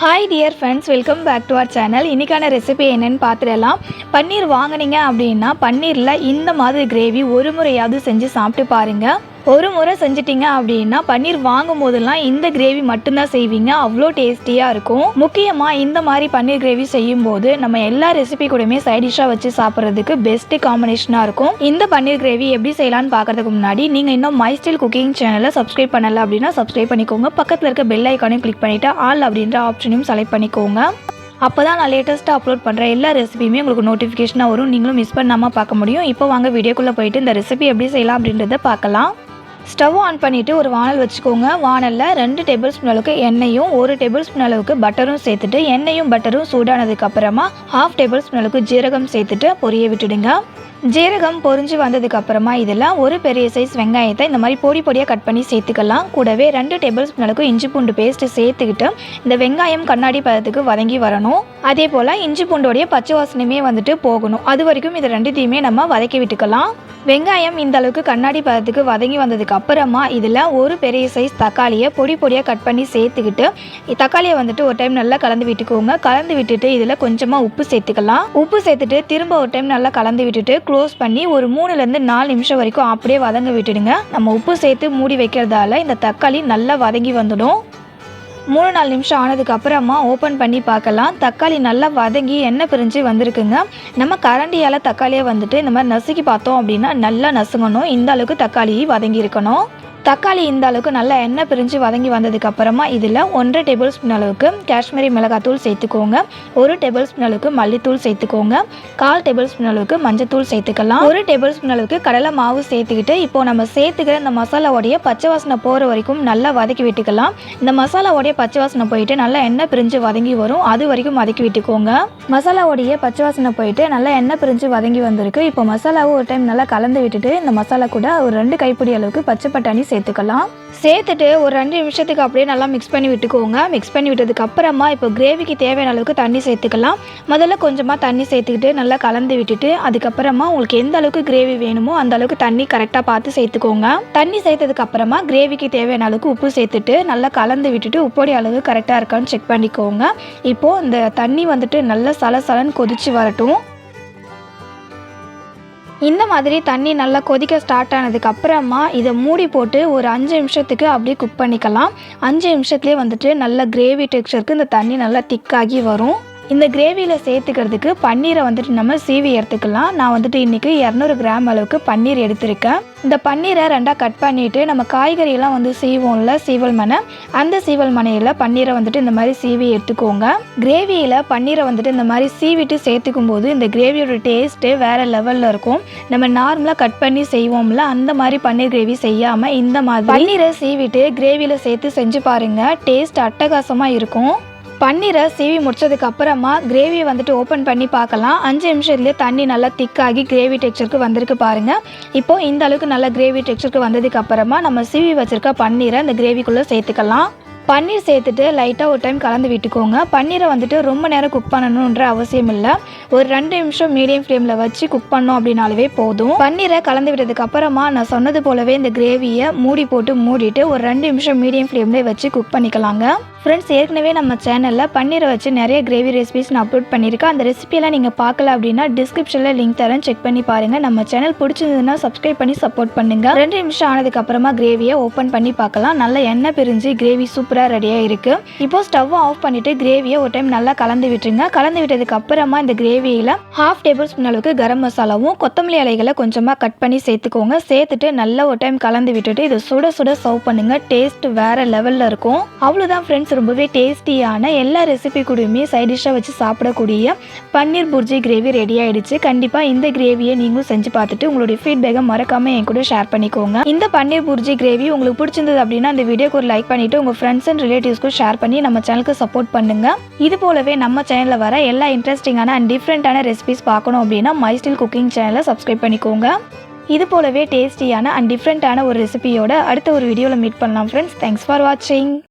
Hi dear friends, welcome back to our channel. இன்றைக்கான recipe என்னென்னு பார்த்துடலாம். பன்னீர் வாங்கினீங்க அப்படின்னா பன்னீரில் இந்த மாதிரி கிரேவி ஒரு முறையாவது செஞ்சு சாப்பிட்டு பாருங்கள். ஒரு முறை செஞ்சிட்டிங்க அப்படின்னா பன்னீர் வாங்கும் போதெல்லாம் இந்த கிரேவி மட்டும்தான் செய்வீங்க. அவ்வளோ டேஸ்டியாக இருக்கும். முக்கியமாக இந்த மாதிரி பன்னீர் கிரேவி செய்யும் போது நம்ம எல்லா ரெசிபி கூடயுமே சைட் டிஷ்ஷாக வச்சு சாப்பிட்றதுக்கு பெஸ்ட் காம்பினேஷனாக இருக்கும். இந்த பன்னீர் கிரேவி எப்படி செய்யலான்னு பார்க்கறதுக்கு முன்னாடி நீங்கள் இன்னும் மை ஸ்டைல் குக்கிங் சேனலை சப்ஸ்கிரைப் பண்ணலை அப்படின்னா சப்ஸ்கிரைப் பண்ணிக்கோங்க. பக்கத்தில் இருக்க பெல் ஐக்கானையும் கிளிக் பண்ணிவிட்டு ஆல் அப்படின்ற ஆப்ஷனையும் செலக்ட் பண்ணிக்கோங்க. அப்போ தான் நான் லேட்டஸ்ட்டாக அப்லோட் பண்ணுற எல்லா ரெசிபியுமே உங்களுக்கு நோட்டிஃபிகேஷனாக வரும். நீங்களும் மிஸ் பண்ணாமல் பார்க்க முடியும். இப்போ வாங்க வீடியோக்குள்ளே போயிட்டு இந்த ரெசிபி எப்படி செய்யலாம் அப்படின்றத பார்க்கலாம். ஸ்டவ் ஆன் பண்ணிவிட்டு ஒரு வானல் வச்சுக்கோங்க. வானலில் 2 டேபிள் ஸ்பூன் அளவுக்கு எண்ணெயும் 1 டேபிள் ஸ்பூன் அளவுக்கு பட்டரும் சேர்த்துட்டு எண்ணெயும் பட்டரும் சூடானதுக்கப்புறமா 1/2 டேபிள் ஸ்பூன் அளவுக்கு ஜீரகம் சேர்த்துட்டு பொரிய விட்டுடுங்க. ஜீரகம் பொரிஞ்சு வந்ததுக்கப்புறமா இதில் ஒரு பெரிய சைஸ் வெங்காயத்தை இந்த மாதிரி பொடி பொடியாக கட் பண்ணி சேர்த்துக்கலாம். கூடவே 2 டேபிள் ஸ்பூன் அளவுக்கு இஞ்சி பூண்டு பேஸ்ட்டு சேர்த்துக்கிட்டு இந்த வெங்காயம் கண்ணாடி பதத்துக்கு வதங்கி வரணும். அதே போல் இஞ்சி பூண்டோடைய பச்சை வாசனையுமே போகணும். அது வரைக்கும் இது ரெண்டுத்தையுமே நம்ம வதக்கி விட்டுக்கலாம். வெங்காயம் இந்த அளவுக்கு கண்ணாடி பதத்துக்கு வதங்கி வந்ததுக்கு அப்புறமா இதில் ஒரு பெரிய சைஸ் தக்காளியை பொடி பொடியாக கட் பண்ணி சேர்த்துக்கிட்டு தக்காளியை ஒரு டைம் நல்லா கலந்து விட்டுக்கோங்க. கலந்து விட்டுட்டு இதில் கொஞ்சமாக உப்பு சேர்த்துக்கலாம். உப்பு சேர்த்துட்டு திரும்ப ஒரு டைம் நல்லா கலந்து விட்டுட்டு க்ளோஸ் பண்ணி ஒரு 3-4 நிமிஷம் வரைக்கும் அப்படியே வதங்க விட்டுடுங்க. நம்ம உப்பு சேர்த்து மூடி வைக்கிறதால இந்த தக்காளி நல்லா வதங்கி வந்துடும். 3-4 நிமிஷம் ஆனதுக்கு அப்புறமா ஓப்பன் பண்ணி பார்க்கலாம். தக்காளி நல்லா வதங்கி எண்ணெய் பிரிஞ்சு வந்திருக்குங்க. நம்ம கரண்டியால் தக்காளியை இந்த மாதிரி நசுக்கி பார்த்தோம் அப்படின்னா நல்லா நசுங்கணும். இந்த அளவுக்கு தக்காளி வதங்கி இருக்கணும். தக்காளி இந்த அளவுக்கு நல்லா எண்ணெய் பிரிஞ்சு வதங்கி வந்ததுக்கு அப்புறமா இதில் 1/2 டேபிள் ஸ்பூன் அளவுக்கு காஷ்மீரி மிளகாத்தூள் சேர்த்துக்கோங்க. 1 டேபிள் ஸ்பூன் அளவுக்கு மல்லித்தூள் சேர்த்துக்கோங்க. 1/4 டேபிள் ஸ்பூன் அளவுக்கு மஞ்சத்தூள் சேர்த்துக்கலாம். 1 டேபிள் ஸ்பூன் அளவுக்கு கடலை மாவு சேர்த்துக்கிட்டு இப்போ நம்ம சேர்த்துக்கிற இந்த மசாலாவோடைய பச்சை வாசனை போகிற வரைக்கும் நல்லா வதக்கி விட்டுக்கலாம். இந்த மசாலாவோடைய பச்சை வாசனை போயிட்டு நல்லா எண்ணெய் பிரிஞ்சு வதங்கி வரும். அது வரைக்கும் வதக்கி விட்டுக்கோங்க. மசாலாவோடைய பச்சை வாசனை போயிட்டு நல்லா எண்ணெய் பிரிஞ்சு வதங்கி வந்திருக்கு. இப்போ மசாலாவை ஒரு டைம் நல்லா கலந்து விட்டுட்டு இந்த மசாலா கூட ஒரு 2 கைப்பிடி அளவுக்கு பச்சை பட்டாணி சேர்த்துக்கலாம். சேர்த்துட்டு ஒரு 2 நிமிஷத்துக்கு அப்படியே நல்லா மிக்ஸ் பண்ணி விட்டுக்கோங்க. மிக்ஸ் பண்ணி விட்டதுக்கு அப்புறமா இப்போ கிரேவிக்கு தேவையான அளவுக்கு தண்ணி சேர்த்துக்கலாம். முதல்ல கொஞ்சமாக தண்ணி சேர்த்துக்கிட்டு நல்லா கலந்து விட்டுட்டு அதுக்கப்புறமா உங்களுக்கு எந்த அளவுக்கு கிரேவி வேணுமோ அந்த அளவுக்கு தண்ணி கரெக்டாக பார்த்து சேர்த்துக்கோங்க. தண்ணி சேர்த்ததுக்கு அப்புறமா கிரேவிக்கு தேவையான அளவுக்கு உப்பு சேர்த்துட்டு நல்லா கலந்து விட்டுட்டு உப்போடைய அளவு கரெக்டாக இருக்கான்னு செக் பண்ணிக்கோங்க. இப்போது இந்த தண்ணி நல்லா சலசலன்னு கொதிச்சு வரட்டும். இந்த மாதிரி தண்ணி நல்லா கொதிக்க ஸ்டார்ட் ஆனதுக்கு அப்புறமா இதை மூடி போட்டு ஒரு 5 நிமிஷத்துக்கு அப்படியே குக் பண்ணிக்கலாம். 5 நிமிஷத்துலேயே நல்ல கிரேவி டெக்ஸ்சருக்கு இந்த தண்ணி நல்லா திக்காகி வரும். இந்த கிரேவியில் சேர்த்துக்கிறதுக்கு பன்னீரை நம்ம சீவி எடுத்துக்கலாம். நான் இன்றைக்கி 200 கிராம் அளவுக்கு பன்னீர் எடுத்திருக்கேன். இந்த பன்னீரை 2ஆக கட் பண்ணிவிட்டு நம்ம காய்கறியெல்லாம் சீவோம்ல சீவல் மனை, அந்த சீவல் மனையில் பன்னீரை இந்த மாதிரி சீவி எடுத்துக்கோங்க. கிரேவியில் பன்னீரை இந்த மாதிரி சீவிட்டு சேர்த்துக்கும் போது இந்த கிரேவியோட டேஸ்ட்டு வேறு லெவலில் இருக்கும். நம்ம நார்மலாக கட் பண்ணி செய்வோம்ல அந்த மாதிரி பன்னீர் கிரேவி செய்யாமல் இந்த மாதிரி பன்னீரை சீவிட்டு கிரேவியில் சேர்த்து செஞ்சு பாருங்கள். டேஸ்ட் அட்டகாசமாக இருக்கும். பன்னீரை சீவி முடிச்சதுக்கு அப்புறமா கிரேவியை ஓப்பன் பண்ணி பார்க்கலாம். 5 நிமிஷத்துலேயே தண்ணி நல்லா திக்காகி கிரேவி டெக்ஸ்சருக்கு வந்திருக்கு பாருங்கள். இப்போது இந்த அளவுக்கு நல்லா கிரேவி டெக்ஸ்சருக்கு வந்ததுக்கு அப்புறமா நம்ம சீவி வச்சுருக்க பன்னீரை இந்த கிரேவிக்குள்ளே சேர்த்துக்கலாம். பன்னீர் சேர்த்துட்டு லைட்டாக ஒரு டைம் கலந்து விட்டுக்கோங்க. பன்னீரை ரொம்ப நேரம் குக் பண்ணணுன்ற அவசியம் இல்லை. ஒரு 2 நிமிஷம் மீடியம் ஃப்ளேமில் வச்சு குக் பண்ணோம் அப்படின்னாலே போதும். பன்னீரை கலந்து விட்டதுக்கு அப்புறமா நான் சொன்னது போலவே இந்த கிரேவியை மூடி போட்டு மூடிட்டு ஒரு 2 நிமிஷம் மீடியம் ஃப்ளேம்லேயே வச்சு குக் பண்ணிக்கலாங்க. ஃப்ரெண்ட்ஸ், ஏற்கனவே நம்ம சேனலில் பன்னீரை வச்சு நிறைய கிரேவி ரெசிபிஸ் நான் அப்லோட் பண்ணியிருக்கேன். அந்த ரெசிபியெல்லாம் நீங்கள் பார்க்கல அப்படின்னா டிஸ்கிரிப்ஷனில் லிங்க் தரேன், செக் பண்ணி பாருங்கள். நம்ம சேனல் பிடிச்சிருந்ததுன்னா சப்ஸ்கிரைப் பண்ணி சப்போர்ட் பண்ணுங்கள். 2 நிமிஷம் ஆனதுக்கு அப்புறமா கிரேவியை ஓப்பன் பண்ணி பார்க்கலாம். நல்லா எண்ணெய் பிரிஞ்சு கிரேவி சூப்பராக ரெடியாக இருக்குது. இப்போது ஸ்டவ் ஆஃப் பண்ணிவிட்டு கிரேவியை ஒரு டைம் நல்லா கலந்து விட்டுருங்க. கலந்து விட்டதுக்கு அப்புறமா இந்த கிரேவியில் 1/2 டேபிள் ஸ்பூன் அளவுக்கு கரம் மசாலாவும் கொத்தமல்லி இலைகளை கொஞ்சமாக கட் பண்ணி சேர்த்துக்கோங்க. சேர்த்துட்டு நல்லா ஒரு டைம் கலந்து விட்டுட்டு இதை சுட சுட சர்வ் பண்ணுங்கள். டேஸ்ட் வேறு லெவலில் இருக்கும். அவ்வளோதான் ஃப்ரெண்ட்ஸ், ரொம்பவே டேஸ்டியான எல்லா ரெசிபி கூடயுமே சைட் டிஷ்ஷாக வச்சு சாப்பிடக்கூடிய பன்னீர் புர்ஜி கிரேவி ரெடி ஆகிடுச்சு. கண்டிப்பாக இந்த கிரேவியை நீங்களும் செஞ்சு பார்த்துட்டு உங்களுடைய ஃபீட்பேக்கை மறக்காமல் என் கூட ஷேர் பண்ணிக்கோங்க. இந்த பன்னீர் புர்ஜி கிரேவி உங்களுக்கு பிடிச்சிருந்தது அப்படின்னா அந்த வீடியோக்கு ஒரு லைக் பண்ணிவிட்டு உங்கள் ஃப்ரெண்ட்ஸ் அண்ட் ரிலேட்டிவ்ஸ்க்கும் ஷேர் பண்ணி நம்ம சேனலுக்கு சப்போர்ட் பண்ணுங்கள். இது போலவே நம்ம சேனலில் வர எல்லா இன்ட்ரெஸ்டிங்கான அண்ட் டிஃப்ரெண்ட்டான ரெசிபிஸ் பார்க்கணும் அப்படின்னா மை ஸ்டைல் குக்கிங் சேனலை சப்ஸ்கிரைப் பண்ணிக்கோங்க. இது போலவே டேஸ்டியான அண்ட் டிஃப்ரெண்ட்டான ஒரு ரெசிபியோட அடுத்த ஒரு வீடியோவில் மீட் பண்ணலாம் ஃப்ரெண்ட்ஸ். தேங்க்ஸ் ஃபார் வாட்சிங்.